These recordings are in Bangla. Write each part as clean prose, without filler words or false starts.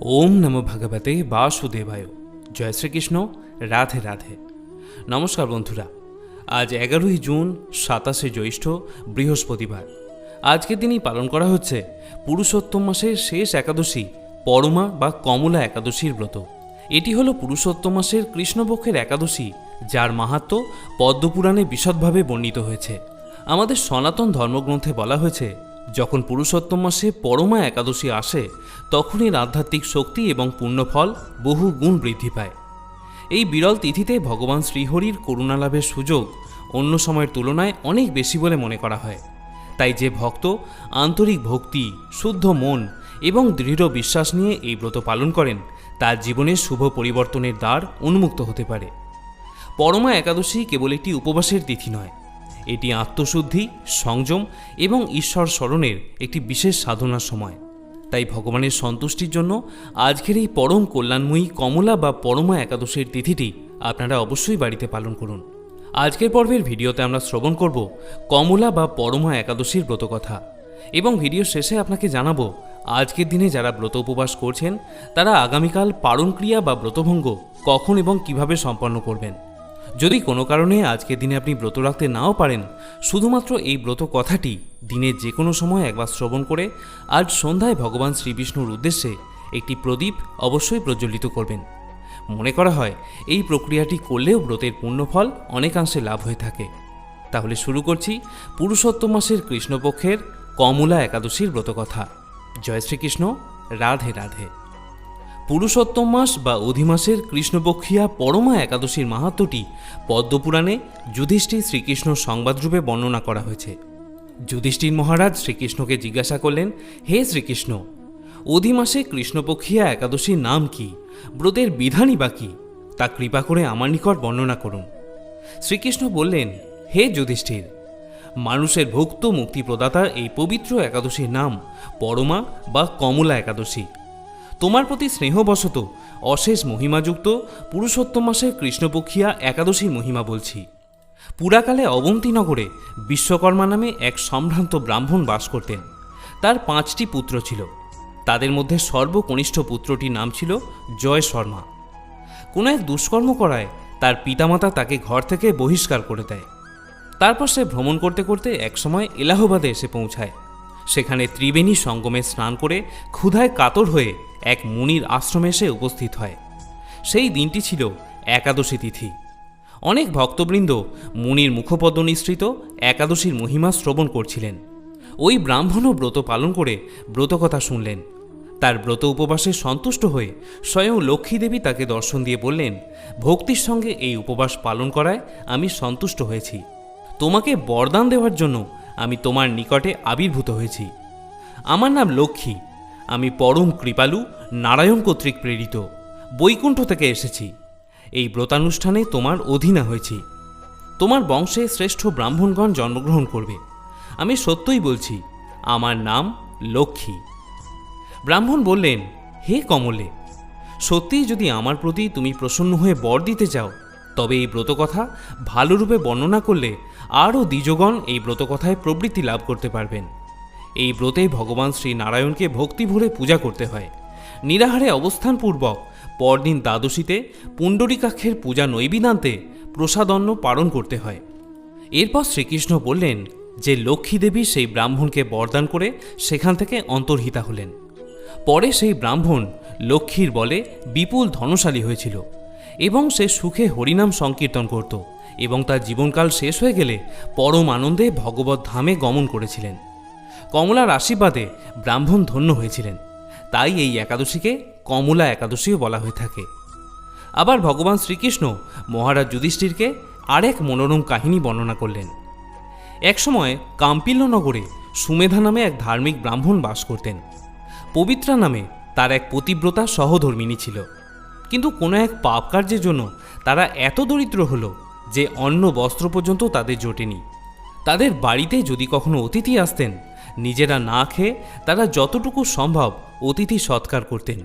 ओम नमो भगवते वासुदेवाय। जय श्रीकृष्ण। राधे राधे। नमस्कार बंधुरा, आज 11 जून 27 জ্যৈষ্ঠ বৃহস্পতিবার। আজকের দিনই পালন করা হচ্ছে পুরুষোত্তম মাসের শেষ একাদশী পরমা বা কমলা একাদশীর ব্রত। এটি হলো পুরুষোত্তম মাসের কৃষ্ণপক্ষের একাদশী, যার মাহাত্ম্য পদ্মপুরাণে বিশদভাবে বর্ণিত হয়েছে। আমাদের সনাতন ধর্মগ্রন্থে বলা হয়েছে, যখন পুরুষোত্তম মাসে পরমা একাদশী আসে তখন এর আধ্যাত্মিক শক্তি এবং পুণ্যফল বহু গুণ বৃদ্ধি পায়। এই বিরল তিথিতে ভগবান শ্রীহরির করুণা লাভের সুযোগ অন্য সময়ের তুলনায় অনেক বেশি বলে মনে করা হয়। তাই যে ভক্ত আন্তরিক ভক্তি, শুদ্ধ মন এবং দৃঢ় বিশ্বাস নিয়ে এই ব্রত পালন করেন, তার জীবনের শুভ পরিবর্তনের দ্বার উন্মুক্ত হতে পারে। পরমা একাদশী কেবল একটি উপবাসের তিথি নয়, এটি আত্মশুদ্ধি, সংযম এবং ঈশ্বর স্মরণের একটি বিশেষ সাধনার সময়। তাই ভগবানের সন্তুষ্টির জন্য আজকের এই পরম কল্যাণময়ী কমলা বা পরমা একাদশীর তিথিটি আপনারা অবশ্যই বাড়িতে পালন করুন। আজকের পর্বের ভিডিওতে আমরা শ্রবণ করব কমলা বা পরমা একাদশীর ব্রতকথা, এবং ভিডিও শেষে আপনাকে জানাবো আজকের দিনে যারা ব্রত উপবাস করছেন তারা আগামীকাল পারণ ক্রিয়া বা ব্রতভঙ্গ কখন এবং কিভাবে সম্পন্ন করবেন। যদি কোনো কারণে আজকের দিনে আপনি ব্রত রাখতে নাও পারেন, শুধুমাত্র এই ব্রত কথাটি দিনের যে কোনো সময় একবার শ্রবণ করে আজ সন্ধ্যায় ভগবান শ্রীবিষ্ণুর উদ্দেশ্যে একটি প্রদীপ অবশ্যই প্রজ্বলিত করবেন। মনে করা হয় এই প্রক্রিয়াটি করলেও ব্রতের পুণ্যফল অনেকাংশে লাভ হয়ে থাকে। তাহলে শুরু করছি পুরুষোত্তম মাসের কৃষ্ণপক্ষের কমলা একাদশীর ব্রতকথা। জয় শ্রীকৃষ্ণ। রাধে রাধে। পুরুষোত্তম মাস বা অধিমাসের কৃষ্ণপক্ষিয়া পরমা একাদশীর মাহাত্ম্যটি পদ্মপুরাণে যুধিষ্ঠির শ্রীকৃষ্ণ সংবাদরূপে বর্ণনা করা হয়েছে। যুধিষ্ঠির মহারাজ শ্রীকৃষ্ণকে জিজ্ঞাসা করলেন, হে শ্রীকৃষ্ণ, অধিমাসে কৃষ্ণপক্ষিয়া একাদশীর নাম কি, ব্রতের বিধানই বা কি, তা কৃপা করে আমার নিকট বর্ণনা করুন। শ্রীকৃষ্ণ বললেন, হে যুধিষ্ঠির, মানুষের ভক্ত মুক্তিপ্রদাতার এই পবিত্র একাদশীর নাম পরমা বা কমলা একাদশী। তোমার প্রতি স্নেহবশত অশেষ মহিমাযুক্ত পুরুষোত্তম মাসের কৃষ্ণপক্ষিয়া একাদশীর মহিমা বলছি। পুরাকালে অবন্তীনগরে বিশ্বকর্মা নামে এক সম্ভ্রান্ত ব্রাহ্মণ বাস করতেন। তার 5টি পুত্র ছিল। তাদের মধ্যে সর্বকনিষ্ঠ পুত্রটির নাম ছিল জয় শর্মা। কোনো এক দুষ্কর্ম করায় তার পিতামাতা তাকে ঘর থেকে বহিষ্কার করে দেয়। তারপর সে ভ্রমণ করতে করতে একসময় এলাহাবাদে এসে পৌঁছায়। সেখানে ত্রিবেণী সঙ্গমে স্নান করে ক্ষুধায় কাতর হয়ে এক মুনির আশ্রমে এসে উপস্থিত হয়। সেই দিনটি ছিল একাদশী তিথি। অনেক ভক্তবৃন্দ মুনির মুখপদ্ম নিঃসৃত একাদশীর মহিমা শ্রবণ করছিলেন। ওই ব্রাহ্মণও ব্রত পালন করে ব্রতকথা শুনলেন। তার ব্রত উপবাসে সন্তুষ্ট হয়ে স্বয়ং লক্ষ্মী দেবী তাকে দর্শন দিয়ে বললেন, ভক্তির সঙ্গে এই উপবাস পালন করায় আমি সন্তুষ্ট হয়েছি। তোমাকে বরদান দেওয়ার জন্য আমি তোমার নিকটে আবির্ভূত হয়েছি। আমার নাম লক্ষ্মী। আমি পরম কৃপালু নারায়ণ কর্তৃক প্রেরিত, বৈকুণ্ঠ থেকে এসেছি। এই ব্রতানুষ্ঠানে তোমার অধীনা হয়েছি। তোমার বংশে শ্রেষ্ঠ ব্রাহ্মণগণ জন্মগ্রহণ করবে। আমি সত্যই বলছি, আমার নাম লক্ষ্মী। ব্রাহ্মণ বললেন, হে কমলে, সত্যিই যদি আমার প্রতি তুমি প্রসন্ন হয়ে বর দিতে চাও, তবে এই ব্রতকথা ভালোরূপে বর্ণনা করলে আরও দ্বিজগণ এই ব্রতকথায় প্রবৃত্তি লাভ করতে পারবেন। এই ব্রতে ভগবান শ্রী নারায়ণকে ভক্তি ভরে পূজা করতে হয়। নিরাহারে অবস্থানপূর্বক পরদিন দ্বাদশীতে পুণ্ডরীকাক্ষের পূজা নৈবেদ্যান্তে প্রসাদন্ন পালন করতে হয়। এরপর শ্রীকৃষ্ণ বললেন যে লক্ষ্মী দেবী সেই ব্রাহ্মণকে বরদান করে সেখান থেকে অন্তর্হিতা হলেন। পরে সেই ব্রাহ্মণ লক্ষ্মীর বলে বিপুল ধনশালী হয়েছিল এবং সে সুখে হরিনাম সংকীর্তন করত এবং তার জীবনকাল শেষ হয়ে গেলে পরম আনন্দে ভগবত ধামে গমন করেছিলেন। কমলার আশীর্বাদে ব্রাহ্মণ ধন্য হয়েছিলেন। তাই এই একাদশীকে কমলা একাদশীও বলা হয়ে থাকে। আবার ভগবান শ্রীকৃষ্ণ মহারাজ যুধিষ্ঠিরকে আরেক মনোরম কাহিনী বর্ণনা করলেন। একসময় কাম্পিল্য নগরে সুমেধা নামে এক ধার্মিক ব্রাহ্মণ বাস করতেন। পবিত্রা নামে তার এক পতিব্রতা সহধর্মিণী ছিল। কিন্তু কোনো এক পাপ কার্যের জন্য তারা এত দরিদ্র হলো যে অন্ন বস্ত্র পর্যন্ত তাদের জোটেনি। তাদের বাড়িতে যদি কখনো অতিথি আসতেন, নিজেরা না খেয়ে তারা যতটুকু সম্ভব অতিথি সৎকার করতেন।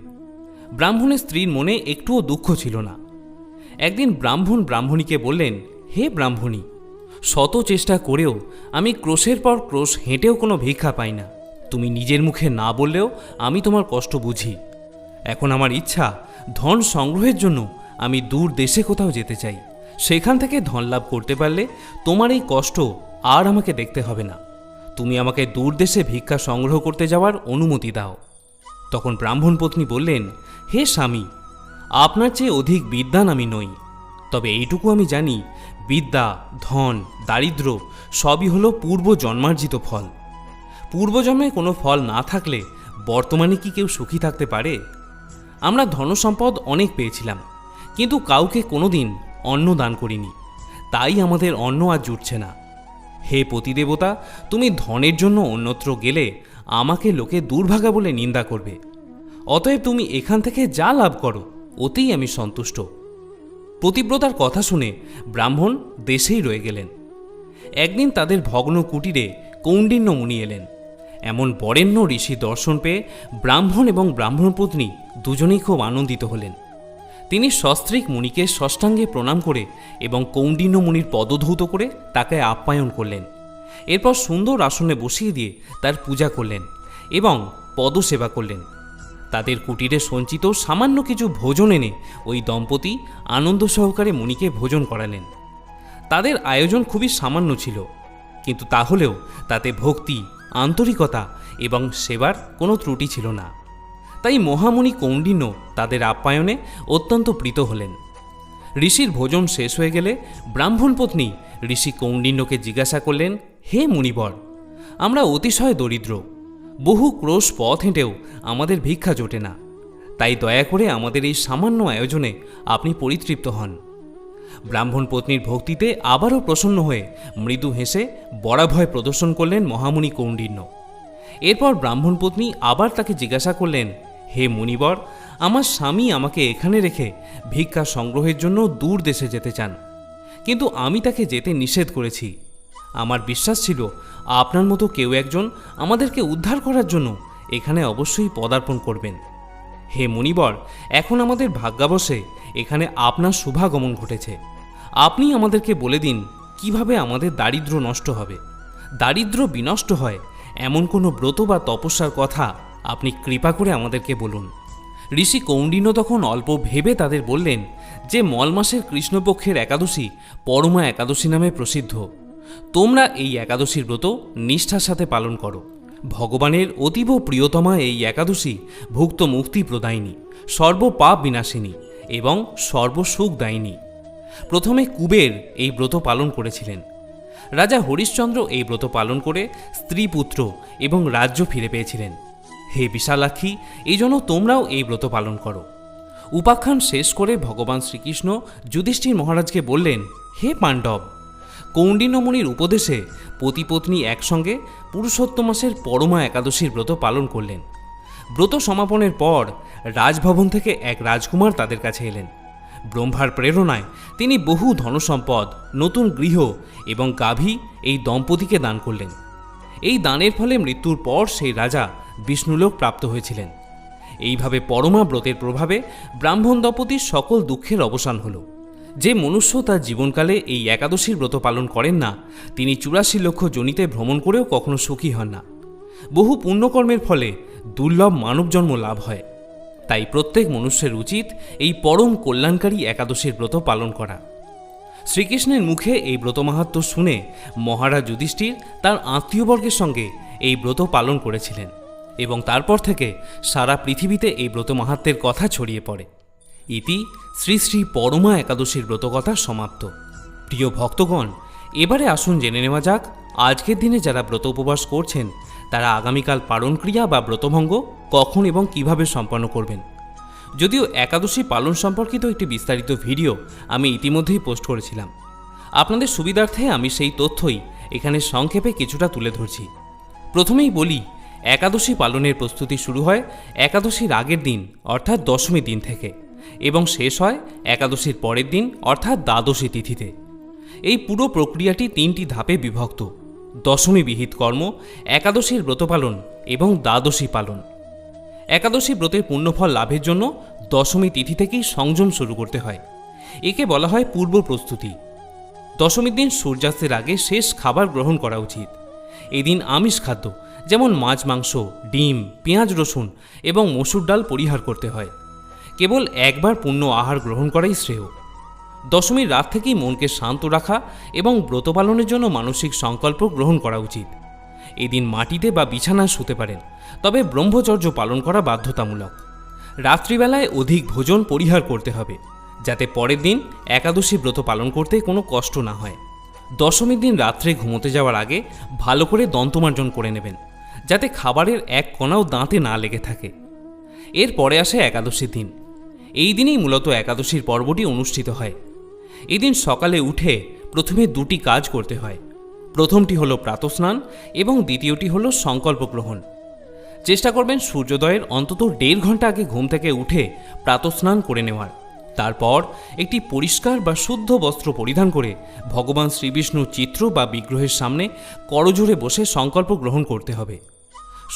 ব্রাহ্মণের স্ত্রীর মনে একটুও দুঃখ ছিল না। একদিন ব্রাহ্মণ ব্রাহ্মণীকে বললেন, হে ব্রাহ্মণী, শত চেষ্টা করেও আমি ক্রোশের পর ক্রোশ হেঁটেও কোনো ভিক্ষা পাই না। তুমি নিজের মুখে না বললেও আমি তোমার কষ্ট বুঝি। এখন আমার ইচ্ছা, ধন সংগ্রহের জন্য আমি দূর দেশে কোথাও যেতে চাই। সেখান থেকে ধন লাভ করতে পারলে তোমার এই কষ্ট আর আমাকে দেখতে হবে না। তুমি আমাকে দূর দেশে ভিক্ষা সংগ্রহ করতে যাওয়ার অনুমতি দাও। তখন ব্রাহ্মণ পত্নী বললেন, হে স্বামী, আপনার চেয়ে অধিক বিদ্বান আমি নই, তবে এইটুকু আমি জানি, বিদ্যা, ধন, দারিদ্র্য সবই হলো পূর্ব জন্মার্জিত ফল। পূর্বজন্মে কোনো ফল না থাকলে বর্তমানে কি কেউ সুখী থাকতে পারে? আমরা ধনসম্পদ অনেক পেয়েছিলাম, কিন্তু কাউকে কোনোদিন অন্ন দান করিনি, তাই আমাদের অন্ন আর জুটছে না। হে পতিদেবতা, তুমি ধনের জন্য অন্যত্র গেলে আমাকে লোকে দুর্ভাগা বলে নিন্দা করবে। অতএব তুমি এখান থেকে যা লাভ করো ওতেই আমি সন্তুষ্ট। পতিব্রতার কথা শুনে ব্রাহ্মণ দেশেই রয়ে গেলেন। একদিন তাদের ভগ্ন কুটিরে কৌণ্ডিন্য মুনি এলেন। এমন বরেণ্য ঋষি দর্শন পেয়ে ব্রাহ্মণ এবং ব্রাহ্মণপত্নী দুজনেই খুব আনন্দিত হলেন। তিনি সস্ত্রীক মুনিকে ষষ্ঠাঙ্গে প্রণাম করে এবং কৌণ্ডিন্য মুনির পদধৌত করে তাকে আপ্যায়ন করলেন। এরপর সুন্দর আসনে বসিয়ে দিয়ে তার পূজা করলেন এবং পদসেবা করলেন। তাদের কুটিরে সঞ্চিত সামান্য কিছু ভোজন এনে ওই দম্পতি আনন্দ সহকারে মুনিকে ভোজন করালেন। তাদের আয়োজন খুবই সামান্য ছিল, কিন্তু তাহলেও তাতে ভক্তি, আন্তরিকতা এবং সেবার কোনো ত্রুটি ছিল না। তাই মহামুনি কৌণ্ডিন্য তাদের আপ্যায়নে অত্যন্ত প্রীত হলেন। ঋষির ভোজন শেষ হয়ে গেলে ব্রাহ্মণ পত্নী ঋষি কৌণ্ডিন্যকে জিজ্ঞাসা করলেন, হে মুনিবর, আমরা অতিশয় দরিদ্র, বহু ক্রোশ পথ হেঁটেও আমাদের ভিক্ষা জোটে না, তাই দয়া করে আমাদের এই সামান্য আয়োজনে আপনি পরিতৃপ্ত হন। ব্রাহ্মণ পত্নীর ভক্তিতে আবারও প্রসন্ন হয়ে মৃদু হেসে বরাভয় প্রদর্শন করলেন মহামুনি কৌণ্ডিন্য। এরপর ব্রাহ্মণ পত্নী আবার তাকে জিজ্ঞাসা করলেন, হে মুনিবর, আমার স্বামী আমাকে এখানে রেখে ভিক্ষা সংগ্রহের জন্য দূর দেশে যেতে চান, কিন্তু আমি তাকে যেতে নিষেধ করেছি। আমার বিশ্বাস ছিল আপনার মতো কেউ একজন আমাদেরকে উদ্ধার করার জন্য এখানে অবশ্যই পদার্পণ করবেন। হে মুনিবর, এখন আমাদের ভাগ্যাবশে এখানে আপনার শুভাগমন ঘটেছে। আপনি আমাদেরকে বলে দিন কিভাবে আমাদের দারিদ্র্য নষ্ট হবে। দারিদ্র্য বিনষ্ট হয় এমন কোনো ব্রত বা তপস্যার কথা আপনি কৃপা করে আমাদেরকে বলুন। ঋষি কৌণ্ডিন্য তখন অল্প ভেবে তাদের বললেন যে মল মাসের কৃষ্ণপক্ষের একাদশী পরমা একাদশী নামে প্রসিদ্ধ। তোমরা এই একাদশীর ব্রত নিষ্ঠার সাথে পালন করো। ভগবানের অতীব প্রিয়তমা এই একাদশী ভুক্ত মুক্তি প্রদায়িনী, সর্বপাপ বিনাশিনী এবং সর্বসুখদায়িনী। প্রথমে কুবের এই ব্রত পালন করেছিলেন। রাজা হরিশ্চন্দ্র এই ব্রত পালন করে স্ত্রী, পুত্র এবং রাজ্য ফিরে পেয়েছিলেন। হে বিশালাক্ষী, এই জন্য তোমরাও এই ব্রত পালন করো। উপাখ্যান শেষ করে ভগবান শ্রীকৃষ্ণ যুধিষ্ঠির মহারাজকে বললেন, হে পাণ্ডব, কৌণ্ডিন্য মুনির উপদেশে পতিপত্নী একসঙ্গে পুরুষোত্তম মাসের পরমা একাদশীর ব্রত পালন করলেন। ব্রত সমাপনের পর রাজভবন থেকে এক রাজকুমার তাদের কাছে এলেন। ব্রহ্মার প্রেরণায় তিনি বহু ধনসম্পদ, নতুন গৃহ এবং গাভী এই দম্পতিকে দান করলেন। এই দানের ফলে মৃত্যুর পর সেই রাজা বিষ্ণুলোক প্রাপ্ত হয়েছিলেন। এইভাবে পরমা ব্রতের প্রভাবে ব্রাহ্মণ দম্পতির সকল দুঃখের অবসান হল। যে মনুষ্য তার জীবনকালে এই একাদশীর ব্রত পালন করেন না, তিনি 84 লক্ষ যোনিতে ভ্রমণ করেও কখনো সুখী হন না। বহু পুণ্যকর্মের ফলে দুর্লভ মানবজন্ম লাভ হয়। তাই প্রত্যেক মনুষ্যের উচিত এই পরম কল্যাণকারী একাদশীর ব্রত পালন করা। শ্রীকৃষ্ণের মুখে এই ব্রত মাহাত্ম্য শুনে মহারাজ যুধিষ্ঠির তার আত্মীয়বর্গের সঙ্গে এই ব্রত পালন করেছিলেন এবং তারপর থেকে সারা পৃথিবীতে এই ব্রত মাহাত্ম্যের কথা ছড়িয়ে পড়ে। ইতি শ্রী শ্রী পরমা একাদশীর ব্রতকথা সমাপ্ত। প্রিয় ভক্তগণ, এবারে আসুন জেনে নেওয়া যাক আজকের দিনে যারা ব্রত উপবাস করছেন তারা আগামীকাল পালন ক্রিয়া বা ব্রতভঙ্গ কখন এবং কিভাবে সম্পন্ন করবেন। যদিও একাদশী পালন সম্পর্কিত একটি বিস্তারিত ভিডিও আমি ইতিমধ্যেই পোস্ট করেছিলাম, আপনাদের সুবিধার্থে আমি সেই তথ্যই এখানে সংক্ষেপে কিছুটা তুলে ধরছি। প্রথমেই বলি, একাদশী পালনের প্রস্তুতি শুরু হয় একাদশীর আগের দিন অর্থাৎ দশমী দিন থেকে এবং শেষ হয় একাদশীর পরের দিন অর্থাৎ দ্বাদশী তিথিতে। এই পুরো প্রক্রিয়াটি 3টি ধাপে বিভক্ত: দশমী বিহিত কর্ম, একাদশীর ব্রত পালন এবং দ্বাদশী পালন। একাদশী ব্রতের পুণ্যফল লাভের জন্য দশমী তিথি থেকেই সংযম শুরু করতে হয়। একে বলা হয় পূর্ব প্রস্তুতি। দশমীর দিন সূর্যাস্তের আগে শেষ খাবার গ্রহণ করা উচিত। এদিন আমিষ খাদ্য যেমন মাছ, মাংস, ডিম, পেঁয়াজ, রসুন এবং মসুর ডাল পরিহার করতে হয়। কেবল একবার পূর্ণ আহার গ্রহণ করাই শ্রেয়। দশমীর রাত থেকেই মনকে শান্ত রাখা এবং ব্রত পালনের জন্য মানসিক সংকল্প গ্রহণ করা উচিত। এদিন মাটিতে বা বিছানায় শুতে পারেন, তবে ব্রহ্মচর্য পালন করা বাধ্যতামূলক। রাত্রিবেলায় অধিক ভোজন পরিহার করতে হবে, যাতে পরের দিন একাদশী ব্রত পালন করতে কোনো কষ্ট না হয়। দশমীর দিন রাত্রে ঘুমোতে যাওয়ার আগে ভালো করে দন্তমার্জন করে নেবেন, যাতে খাবারের এক কণাও দাঁতে না লেগে থাকে। এরপরে আসে একাদশীর দিন। এই দিনেই মূলত একাদশীর পর্বটি অনুষ্ঠিত হয়। এই দিন সকালে উঠে প্রথমে দুটি কাজ করতে হয়। প্রথমটি হলো প্রাতঃস্নান এবং দ্বিতীয়টি হলো সংকল্প গ্রহণ। চেষ্টা করবেন সূর্যোদয়ের অন্তত 1.5 ঘন্টা আগে ঘুম থেকে উঠে প্রাতঃস্নান করে নেওয়ার। তারপর একটি পরিষ্কার বা শুদ্ধ বস্ত্র পরিধান করে ভগবান শ্রীবিষ্ণুর চিত্র বা বিগ্রহের সামনে করজোড়ে বসে সংকল্প গ্রহণ করতে হবে।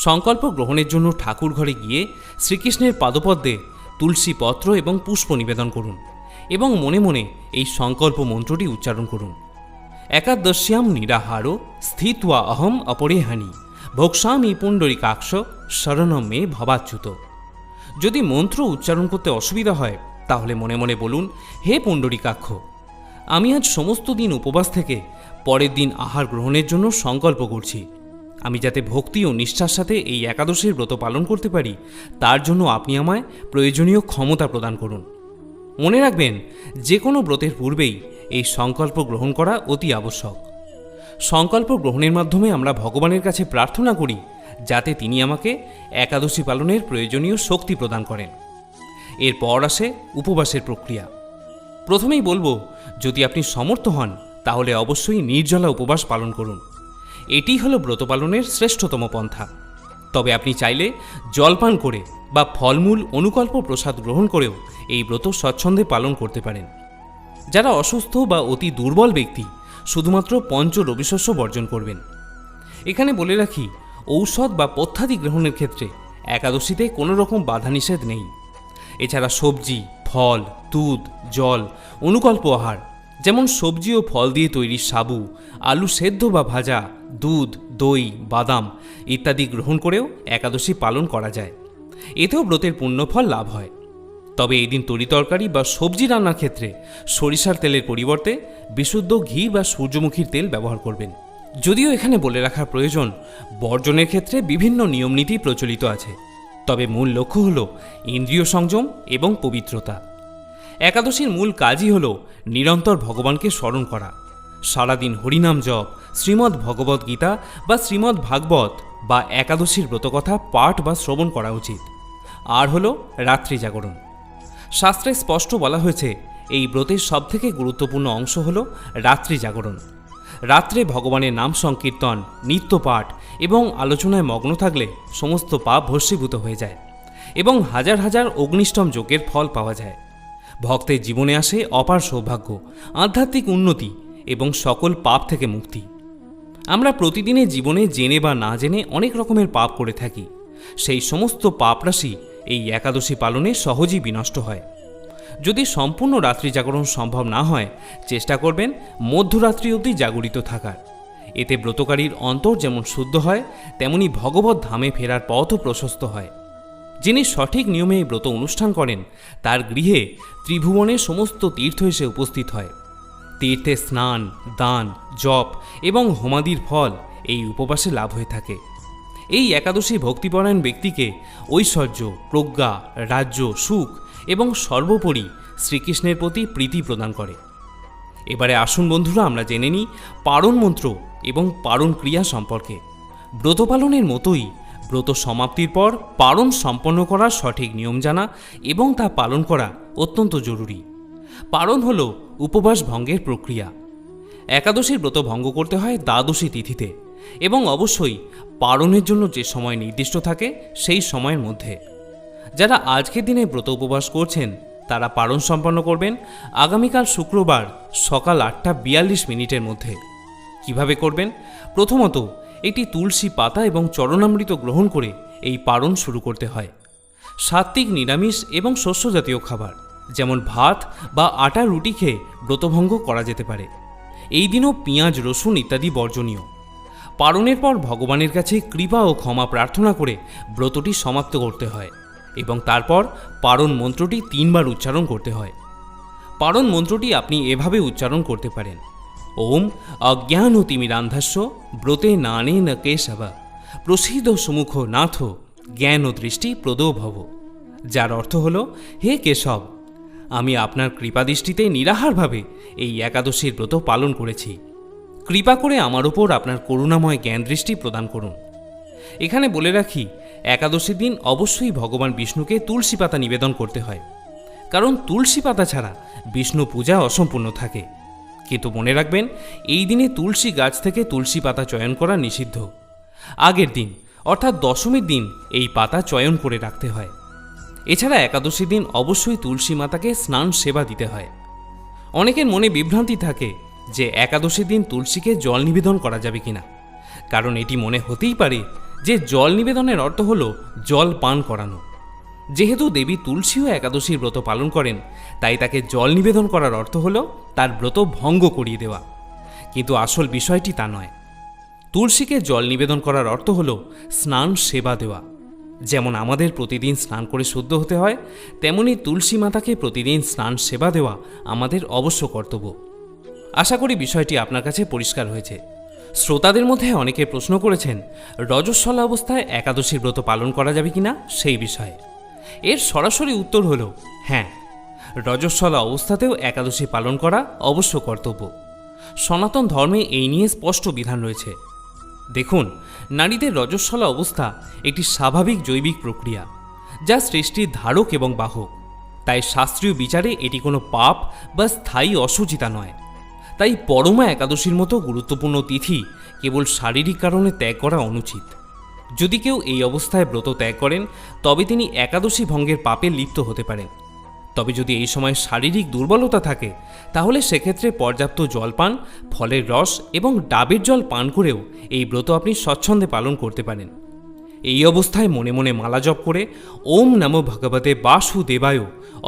সংকল্প গ্রহণের জন্য ঠাকুর ঘরে গিয়ে শ্রীকৃষ্ণের পাদপদ্মে তুলসী পত্র এবং পুষ্প নিবেদন করুন এবং মনে মনে এই সংকল্প মন্ত্রটি উচ্চারণ করুন। একাদশ্যাম নিরাহারো স্থিত্বা অহম অপরেহানি ভোক্সামি পুণ্ডরীকাক্ষ শরণম মে ভবাচ্যুত। যদি মন্ত্র উচ্চারণ করতে অসুবিধা হয় তাহলে মনে মনে বলুন, হে পুণ্ডরীকাক্ষ, আমি আজ সমস্ত দিন উপবাস থেকে পরের দিন আহার গ্রহণের জন্য সংকল্প করছি। আমি যাতে ভক্তি ও নিষ্ঠার সাথে এই একাদশীর ব্রত পালন করতে পারি, তার জন্য আপনি আমায় প্রয়োজনীয় ক্ষমতা প্রদান করুন। মনে রাখবেন, যে কোনো ব্রতের পূর্বেই এই সংকল্প গ্রহণ করা অতি আবশ্যক। সংকল্প গ্রহণের মাধ্যমে আমরা ভগবানের কাছে প্রার্থনা করি যাতে তিনি আমাকে একাদশী পালনের প্রয়োজনীয় শক্তি প্রদান করেন। এরপর আসে উপবাসের প্রক্রিয়া। প্রথমেই বলবো, যদি আপনি সমর্থ হন তাহলে অবশ্যই নির্জলা উপবাস পালন করুন। এটি হলো ব্রত পালনের শ্রেষ্ঠতম পন্থা। তবে আপনি চাইলে জলপান করে বা ফলমূল অনুকল্প প্রসাদ গ্রহণ করেও এই ব্রত স্বচ্ছন্দে পালন করতে পারেন। যারা অসুস্থ বা অতি দুর্বল ব্যক্তি শুধুমাত্র পঞ্চ রবিশস্য বর্জন করবেন। এখানে বলে রাখি, ঔষধ বা পথ্যাদি গ্রহণের ক্ষেত্রে একাদশীতে কোনো রকম বাধা নিষেধ নেই। এছাড়া সবজি, ফল, দুধ, জল, অনুকল্প আহার যেমন সবজি ও ফল দিয়ে তৈরি সাবু, আলু সেদ্ধ বা ভাজা, দুধ, দই, বাদাম ইত্যাদি গ্রহণ করেও একাদশী পালন করা যায়। এতেও ব্রতের পুণ্যফল লাভ হয়। তবে এই দিন তরিতরকারি বা সবজি রান্নার ক্ষেত্রে সরিষার তেলের পরিবর্তে বিশুদ্ধ ঘি বা সূর্যমুখীর তেল ব্যবহার করবেন। যদিও এখানে বলে রাখার প্রয়োজন, বর্জনের ক্ষেত্রে বিভিন্ন নিয়মনীতি প্রচলিত আছে, তবে মূল লক্ষ্য হল ইন্দ্রিয় সংযম এবং পবিত্রতা। একাদশীর মূল কাজই হল নিরন্তর ভগবানকে স্মরণ করা। সারাদিন হরিনাম জপ, শ্রীমদ্ ভগবদ্ গীতা বা শ্রীমদ্ ভাগবত বা একাদশীর ব্রতকথা পাঠ বা শ্রবণ করা উচিত। আর হল রাত্রি জাগরণ। শাস্ত্রে স্পষ্ট বলা হয়েছে, এই ব্রতের সবথেকে গুরুত্বপূর্ণ অংশ হল রাত্রি জাগরণ। রাত্রে ভগবানের নাম সংকীর্তন, নিত্যপাঠ এবং আলোচনায় মগ্ন থাকলে সমস্ত পাপ ভস্মীভূত হয়ে যায় এবং হাজার হাজার অগ্নিষ্টম যজ্ঞের ফল পাওয়া যায়। ভক্তের জীবনে আসে অপার সৌভাগ্য, আধ্যাত্মিক উন্নতি এবং সকল পাপ থেকে মুক্তি। আমরা প্রতিদিনের জীবনে জেনে বা না জেনে অনেক রকমের পাপ করে থাকি। সেই সমস্ত পাপ রাশি এই একাদশী পালনে সহজেই বিনষ্ট হয়। যদি সম্পূর্ণ রাত্রি জাগরণ সম্ভব না হয়, চেষ্টা করবেন মধ্যরাত্রি অবধি জাগরিত থাকার। এতে ব্রতকারীর অন্তর যেমন শুদ্ধ হয়, তেমনি ভগবত ধামে ফেরার পথও প্রশস্ত হয়। যিনি সঠিক নিয়মে এই ব্রত অনুষ্ঠান করেন, তার গৃহে ত্রিভুবনের সমস্ত তীর্থ এসে উপস্থিত হয়। তীর্থে স্নান, দান, জপ এবং হোমাদির ফল এই উপবাসে লাভ হয়ে থাকে। এই একাদশী ভক্তিপরায়ণ ব্যক্তিকে ঐশ্বর্য, প্রজ্ঞা, রাজ্য, সুখ এবং সর্বোপরি শ্রীকৃষ্ণের প্রতি প্রীতি প্রদান করে। এবারে আসুন বন্ধুরা, আমরা জেনে নিই পারণ মন্ত্র এবং পারণ ক্রিয়া সম্পর্কে। ব্রত পালনের মতোই ব্রত সমাপ্তির পর পারণ সম্পন্ন করার সঠিক নিয়ম জানা এবং তা পালন করা অত্যন্ত জরুরি। পারণ হল উপবাস ভঙ্গের প্রক্রিয়া। একাদশীর ব্রত ভঙ্গ করতে হয় দ্বাদশী তিথিতে এবং অবশ্যই পারণের জন্য যে সময় নির্দিষ্ট থাকে সেই সময়ের মধ্যে। যারা আজকের দিনে ব্রত উপবাস করছেন তারা পারণ সম্পন্ন করবেন আগামীকাল শুক্রবার সকাল 8:42 মধ্যে। কিভাবে করবেন? প্রথমত, একটি তুলসী পাতা এবং চরণামৃত গ্রহণ করে এই পারণ শুরু করতে হয়। সাত্ত্বিক, নিরামিষ এবং শস্য জাতীয় খাবার যেমন ভাত বা আটা রুটি খেয়ে ব্রতভঙ্গ করা যেতে পারে। এই দিনও পেঁয়াজ, রসুন ইত্যাদি বর্জনীয়। পারণের পর ভগবানের কাছে কৃপা ও ক্ষমা প্রার্থনা করে ব্রতটি সমাপ্ত করতে হয় এবং তারপর পারণ মন্ত্রটি 3 বার উচ্চারণ করতে হয়। পারণ মন্ত্রটি আপনি এভাবে উচ্চারণ করতে পারেন: ওম অজ্ঞানতিমিরান্ধস্য ব্রতে নানেন কেশব প্রসিদ্ধ সুমুখ নাথ জ্ঞান ও দৃষ্টি প্রদো ভব। যার অর্থ হল, হে কেশব, আমি আপনার কৃপাদৃষ্টিতে নিরাহারভাবে এই একাদশীর ব্রত পালন করেছি। কৃপা করে আমার ওপর আপনার করুণাময় জ্ঞান দৃষ্টি প্রদান করুন। এখানে বলে রাখি, একাদশীর দিন অবশ্যই ভগবান বিষ্ণুকে তুলসী পাতা নিবেদন করতে হয়, কারণ তুলসী পাতা ছাড়া বিষ্ণু পূজা অসম্পূর্ণ থাকে। কিন্তু মনে রাখবেন, এই দিনে তুলসী গাছ থেকে তুলসী পাতা চয়ন করা নিষিদ্ধ। আগের দিন অর্থাৎ দশমীর দিন এই পাতা চয়ন করে রাখতে হয়। এছাড়া একাদশীর দিন অবশ্যই তুলসী মাতাকে স্নান সেবা দিতে হয়। অনেকের মনে বিভ্রান্তি থাকে যে একাদশীর দিন তুলসীকে জল নিবেদন করা যাবে কিনা, কারণ এটি মনে হতেই পারে যে জল নিবেদনের অর্থ হল জল পান করানো। যেহেতু দেবী তুলসীও একাদশীর ব্রত পালন করেন, তাই তাকে জল নিবেদন করার অর্থ হল তার ব্রত ভঙ্গ করিয়ে দেওয়া। কিন্তু আসল বিষয়টি তা নয়। তুলসীকে জল নিবেদন করার অর্থ হল স্নান সেবা দেওয়া। যেমন আমাদের প্রতিদিন স্নান করে শুদ্ধ হতে হয়, তেমনি তুলসী মাতাকে প্রতিদিন স্নান সেবা দেওয়া আমাদের অবশ্য কর্তব্য। আশা করি বিষয়টি আপনার কাছে পরিষ্কার হয়েছে। শ্রোতাদের মধ্যে অনেকে প্রশ্ন করেছেন রজস্বলা অবস্থায় একাদশীর ব্রত পালন করা যাবে কিনা সেই বিষয়ে। এর সরাসরি উত্তর হল হ্যাঁ, রজস্বলা অবস্থাতেও একাদশী পালন করা অবশ্য কর্তব্য। সনাতন ধর্মে এই নিয়ে স্পষ্ট বিধান রয়েছে। দেখুন, নারীদের রজস্বলা অবস্থা একটি স্বাভাবিক জৈবিক প্রক্রিয়া, যা সৃষ্টির ধারক এবং বাহক। তাই শাস্ত্রীয় বিচারে এটি কোনো পাপ বা স্থায়ী অশুচিতা নয়। তাই পরমা একাদশীর মতো গুরুত্বপূর্ণ তিথি কেবল শারীরিক কারণে ত্যাগ করা অনুচিত। যদি কেউ এই অবস্থায় ব্রত ত্যাগ করেন, তবে তিনি একাদশী ভঙ্গের পাপে লিপ্ত হতে পারেন। তবে যদি এই সময় শারীরিক দুর্বলতা থাকে, তাহলে সেক্ষেত্রে পর্যাপ্ত জল পান, ফলের রস এবং ডাবের জল পান করেও এই ব্রত আপনি স্বচ্ছন্দে পালন করতে পারেন। এই অবস্থায় মনে মনে মালা জপ করে ওম নমো ভগবতে বাসুদেবায়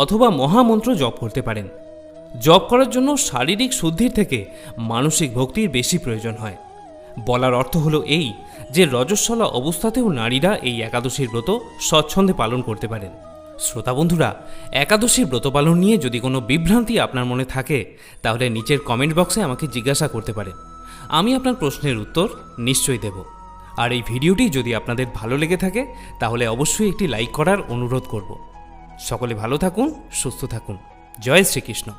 অথবা মহামন্ত্র জপ করতে পারেন। জপ করার জন্য শারীরিক শুদ্ধির থেকে মানসিক ভক্তির বেশি প্রয়োজন হয়। বলার অর্থ হলো এই যে রজস্বলা অবস্থাতেও নারীরা এই একাদশীর ব্রত স্বচ্ছন্দে পালন করতে পারেন। শ্রোতা বন্ধুরা, একাদশীর ব্রত পালন নিয়ে যদি কোনো বিভ্রান্তি আপনার মনে থাকে, তাহলে নিচের কমেন্ট বক্সে আমাকে জিজ্ঞাসা করতে পারেন। আমি আপনার প্রশ্নের উত্তর নিশ্চয়ই দেব। আর এই ভিডিওটি যদি আপনাদের ভালো লেগে থাকে, তাহলে অবশ্যই একটি লাইক করার অনুরোধ করব। সকলে ভালো থাকুন, সুস্থ থাকুন। জয় শ্রীকৃষ্ণ।